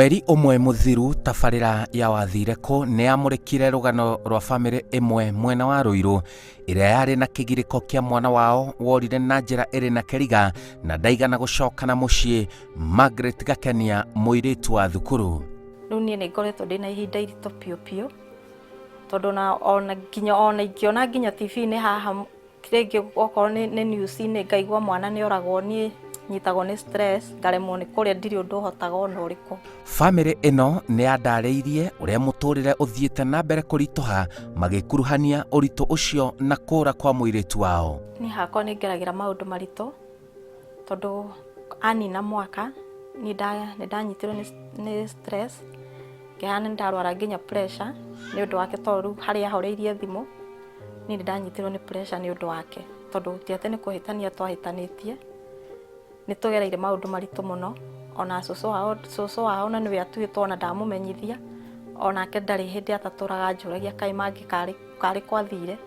Mweri umwe muthiru tabarĩra ya wathireko nĩyamũrĩkire rũgano rwa bamĩrĩ ĩmwe mwena wa Ruiru ĩrĩa yarĩ na kĩgirĩko kĩa mwana wao worire na njĩra ĩrĩ na kĩriga na ndaigana gũcoka na mũciĩ. Margaret Gakenia, mũirĩtu wa thukuru: rĩu niĩ nĩngoretwo ndĩna ihinda iritũ piũ piũ, tondũ ona ingĩona nginya TV-inĩ haha rĩngĩ okorwo nĩ news-inĩ ngaigua mwana nĩoragwo, niĩ nyitagwo nĩ stress, ngaremwo nĩ kũrĩa, ndirĩ ũndũ hotaga ona ũrĩkũ. Bamĩrĩ ĩno nĩyandarĩirie ũrĩa mũtũrĩre ũthiĩte na mbere kũritũha, magĩkuruhania ũritũ ũcio na kũra kwa mũirĩtu wao. Niĩ hakwa nĩngeragĩra maũndũ maritũ, tondũ anina mwaka nĩndanyitirwo nĩ stress, ngĩhana nĩndarwara nginya pressure nĩ ũndũ wake, tondũ rĩu harĩa ahoreirie thimũ niĩ nĩndanyitirwo nĩ pressure nĩ ũndũ wake, tondũ ti atĩ nĩ kũhĩtania twahĩtanĩtie, nĩtũgereire maũndũ maritũ mũno. Ona cũcũ wao na nĩwe atuĩtwo, ona ndamũmenyithia, onake ndarĩ hĩndĩ atatũraga njũragia kaĩ mangĩ karĩ kwathire,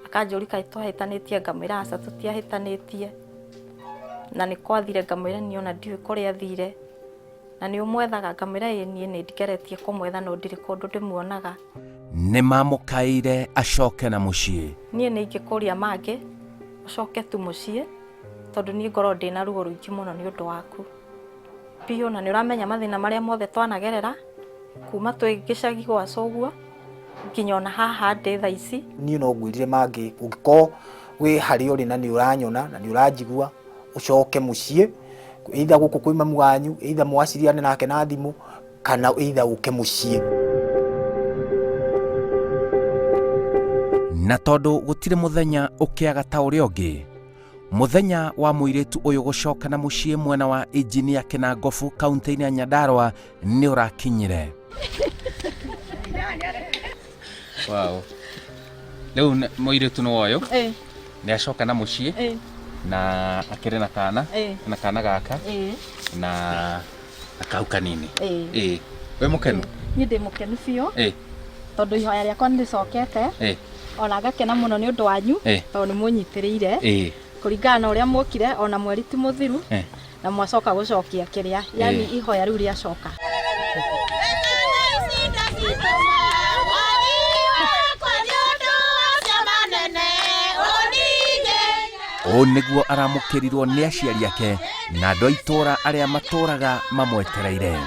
akanjũria kaĩ twahĩtanĩtie, ngamwĩra aca tũtiahĩtanĩtie, na nĩ kwathire, ngamwĩra niĩ ona ndiũĩ kũrĩa athire, na nĩ ũmwethaga, ngamwĩra ĩ niĩ nĩndigeretie kũmwetha no ndirĩ kũndũ ndĩmuonaga. Nĩmamũkaire acoke na mũciĩ. Niĩ nĩingĩkũria mangĩ ũcoke tu mũciĩ, tondũ niĩ ngorwo ndĩna ruo rũingĩ mũno nĩ ũndũ waku biũ, na nĩũramenya mathĩna marĩa mothe twanagerera kuma twĩ gĩcagi gwacu ũguo nginya ona haha ndĩ thaa ici. Niĩ no ngwĩrire mangĩ, ũngĩkorwo wĩ harĩa ũrĩ na nĩũranyona na nĩũranjigua, ũcoke mũciĩ, either gũkũ kwĩ mamu wanyu, either mwaciriane nake na thimũ, kana either ũke mũciĩ. Na tondũ gũtirĩ mũthenya ũkĩaga ta ũrĩa ũngĩ, muthenya wa mũirĩtu ũyũ gũcoka na mũciĩ mwena wa injinia Kinangofu kaunti-inĩ ya Nyandarua nĩ ũrakinyire. Wow. Rĩu mũirĩtu nĩ woyo nĩacoka na mũciĩ na akĩrĩ na kana gaka na akau kanini. We mũkenu? Niĩ ndĩ mũkenu biũ, tondũ ihoya rĩakwa nĩrĩcokete, ona ngakena mũno nĩ ũndũ wanyu, tondũ nĩmũnyitĩrĩire kũringana na ũrĩa mũkire, ona mweri ti mũthiru na mwacoka gũcokia kĩrĩa, yani ihoya rĩu rĩacoka. Ũũ nĩguo aramũkĩrirwo nĩ aciari ake na andũ a itũũra arĩa matũũraga mamwetereire.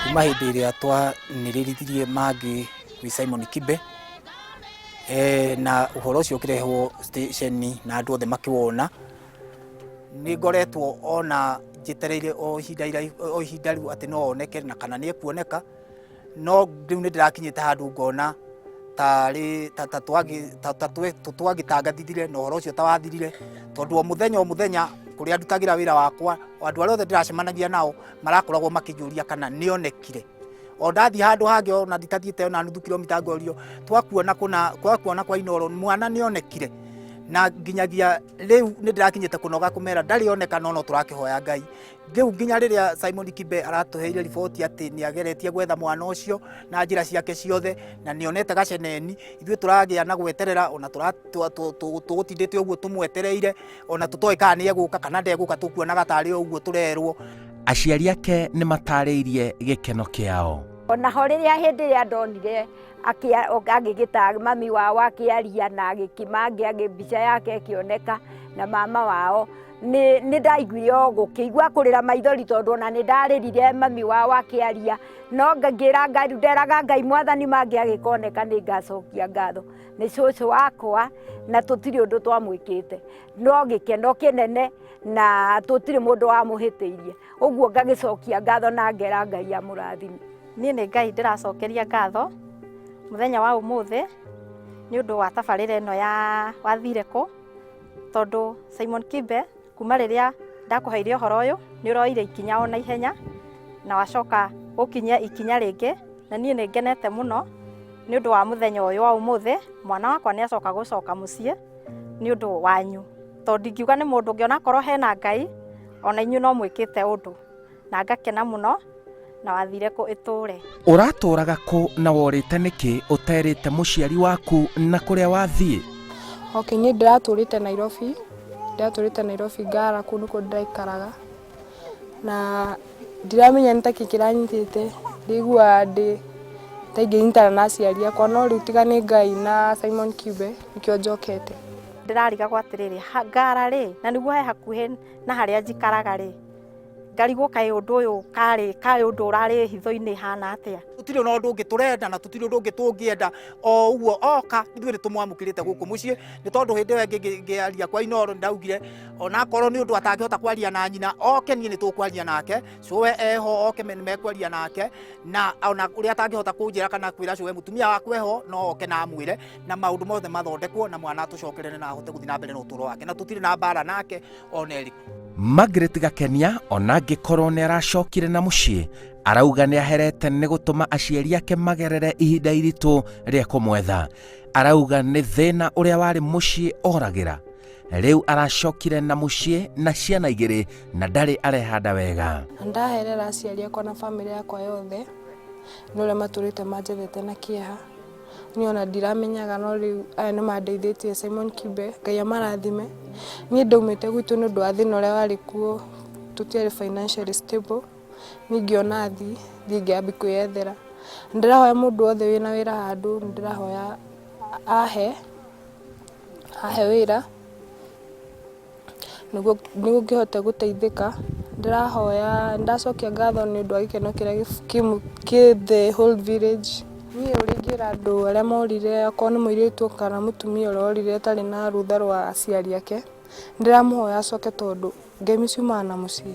Kuma hĩndĩ ĩrĩa twanĩrĩrithirie mangĩ gwĩ Simon Kibe, na ũhoro ũcio ũkĩrehwo station na andũ othe makĩwona, nĩngoretwo ona njetereire o ihinda rĩu atĩ no oneke na kana nĩekuoneka, no rĩu nĩndĩrakinyĩte handũ ngona tũtwagĩtangathithire na ũhoro ũcio tawathirire, tondũ o mũthenya kũrĩa ndutagĩra wĩra wakwa, andũ arĩa othe ndĩracemanagia nao marakoragwo makĩnjũria kana nĩonekire. O ndathiĩ handũ hangĩ ona nditathiĩte ona nuthu kilomita ngorio, twakuona kwa iNooro mwana nĩonekire, na nginyagia rĩu nĩndĩrakinyĩte kũnoga kũmera ndarĩ oneka, no tũrakĩhoya Ngai. Rĩu nginya rĩrĩa Simon Kibe aratũheire riboti atĩ nĩageretie gwetha mwana ũcio na njĩra ciake ciothe na nĩonete gaceneni, ithuĩ tũragĩa na gweterera, ona tũgũtindĩte ũguo tũmwetereire, ona tũtoĩ kana nĩegũka kana ndegũka, tũkuonaga tarĩ ũguo tũrerwo. Aciari ake nĩmatarĩirie gĩkeno kĩao. Ona ho rĩrĩa hĩndĩ ĩrĩa ndonire agĩgĩta mami wao akĩaria na agĩkĩmangia mbica yake ĩkĩoneka na mama wao, nĩndaiguire o gũkĩigua kũrĩra maithori, tondũ ona nĩndarĩrire mami wao akĩaria, no nderaga Ngai Mwathani mangĩ agĩkoneka nĩngacokia ngatho nĩ cũcũ wakwa, na tũtirĩ ũndũ twamwĩkĩte, no gĩkeno kĩnene na tũtirĩ mũndũ wamũhĩtĩirie, ũguo ngagĩcokia ngatho na ngera Ngai amũrathime. Niĩ nĩ Ngai ndĩracokeria ngatho mũthenya wa ũmũthĩ nĩ ũndũ wa tabarĩra ĩno ya wathireko, tondũ Simon Kibe kuma rĩrĩa ndakũheire ũhoro ũyũ nĩ ũroire ikinya ona ihenya na wacoka gũkinyia ikinya rĩngĩ na niĩ nĩ ngenete mũno nĩ ũndũ wa mũthenya ũyũ wa ũmũthĩ. Mwana wakwa nĩ acoka gũcoka mũciĩ nĩ ũndũ wanyu, tondũ ndingiuga nĩ mũndũ ũngĩ onakorwo hena Ngai, ona inyuĩ no mwĩkĩte ũndũ, na ngakena mũno na wathire kũ itũre. Ũratũraga kũ na worĩte nĩkĩ ũterĩte mũciari waku na kũrĩa wathiĩ? Okay, niĩ ndĩratũrĩte Nairobi, Ngara kũu nĩkuo ndĩraikaraga, na ndiramenya nĩ takĩ kĩranyitĩte, ndĩiguaga taingĩnyitana na aciari akwa, no rĩu tiga nĩ Ngai na Simon Kibe nĩkĩo njokete. Ndĩrarigagwo atĩrĩrĩ, Ngara rĩ, na nĩguo he hakuhĩ na harĩa njikaraga rĩ, ngarigwo kaĩ ũndũ ũyũ kaĩ ũndũ ũrarĩ hitho-inĩ hana atĩa. Tutirĩ na ũndũ ũngĩ tũrenda na tutirĩ ũndũ ũngĩ tũngĩenda, o ũguo oka ithuĩ nĩ tũmwamũkĩrĩte gũkũ mũciĩ, nĩ tondũ hĩndĩ ĩyo ĩngĩ ngĩaria kwa iNooro ndaugire ona akorwo nĩ ũndũ atangĩhota kwaria na nyina, oke niĩ nĩ tũkwaria nake, cowe eho oke mekwaria nake, na ona ũrĩa atangĩhota kũnjĩra kana kwĩra cowe mũtumia wakwa eho, no oke na amwĩre na maũndũ mothe mathondekwo na mwana atũcokerere na ahote gũthiĩ na mbere na ũtũũro wake, na tutirĩ na mbara nake ona ĩrĩkũ. Margaret Gakenia ona angĩkorwo nĩ aracokire na mũciĩ, arauga nĩ aherete nĩ gũtũma aciari ake magerere ihinda iritũ rĩa kũmwetha. Arauga nĩ thĩna ũrĩa warĩ mũciĩ oragĩra, rĩu aracokire na mũciĩ na ciana igĩrĩ na ndarĩ arehanda wega. Ndaherera aciari akwa na bamĩrĩ yakwa yothe nĩ ũrĩa matũrĩte manjethete na kĩeha, niĩ ona ndiramenyaga, no rĩu aya nĩ mandeithĩtie, Simon Kibe, Ngai amarathime. Niĩ ndaumĩte gwitũ nĩ ũndũ wa thĩna ũrĩa warĩ kuo, tũtiarĩ financially stable, niĩ ngĩona thiĩ ngĩambi kwĩyethera. Ndĩrahoya mũndũ wothe wĩna wĩra handũ, ndĩrahoya ahe wĩra nĩguo ngĩhote gũteithĩka. Ndĩrahoya, ndacokia ngatho nĩ ũndũ wa gĩkeno kĩrĩa kĩ the whole village. Niĩ ũrĩa ingĩra andũ arĩa morire, akorwo nĩ mũirĩtu kana mũtumia ũrĩa worire atarĩ na rũtha rwa aciari ake, ndĩramũhoya acoke, tondũ ngemi ciumaga na mũciĩ,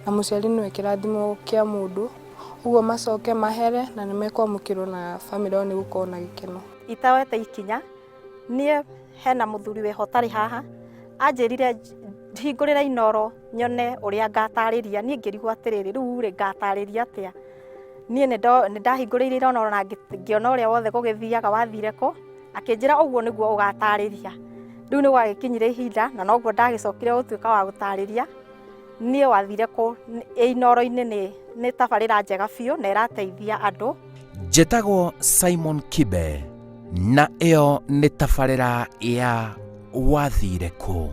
na mũciari nĩwe kĩrathimo kĩa mũndũ, ũguo macoke mahere na nĩ mekwamũkĩrwo na bamĩrĩ yao nĩ gũkorwo na gĩkeno. Itaoete ikinya, niĩ hena mũthuri wĩho tarĩ haha, anjĩrire hingũrĩra iNooro nyone ũrĩa ngatarĩria. Niĩ ngĩrigwo atĩrĩrĩ, rĩu rĩ ngatarĩria atĩa? Niĩ nĩ ndahingũrĩire iNooro na ngĩona ũrĩa wothe gũgĩthiaga wathire kũ, akĩnjĩra ũguo nĩguo ũgatarĩria. Rĩu nĩ gwagĩkinyire ihinda na noguo ndagĩcokire gũtuĩka wa gũtarĩria. Niĩ wathire kũ iNooro-inĩ nĩ tabarĩra njega biũ na ĩrateithia andũ. Njĩtagwo Simon Kibe na ĩyo nĩ tabarĩra ya wathire kũ.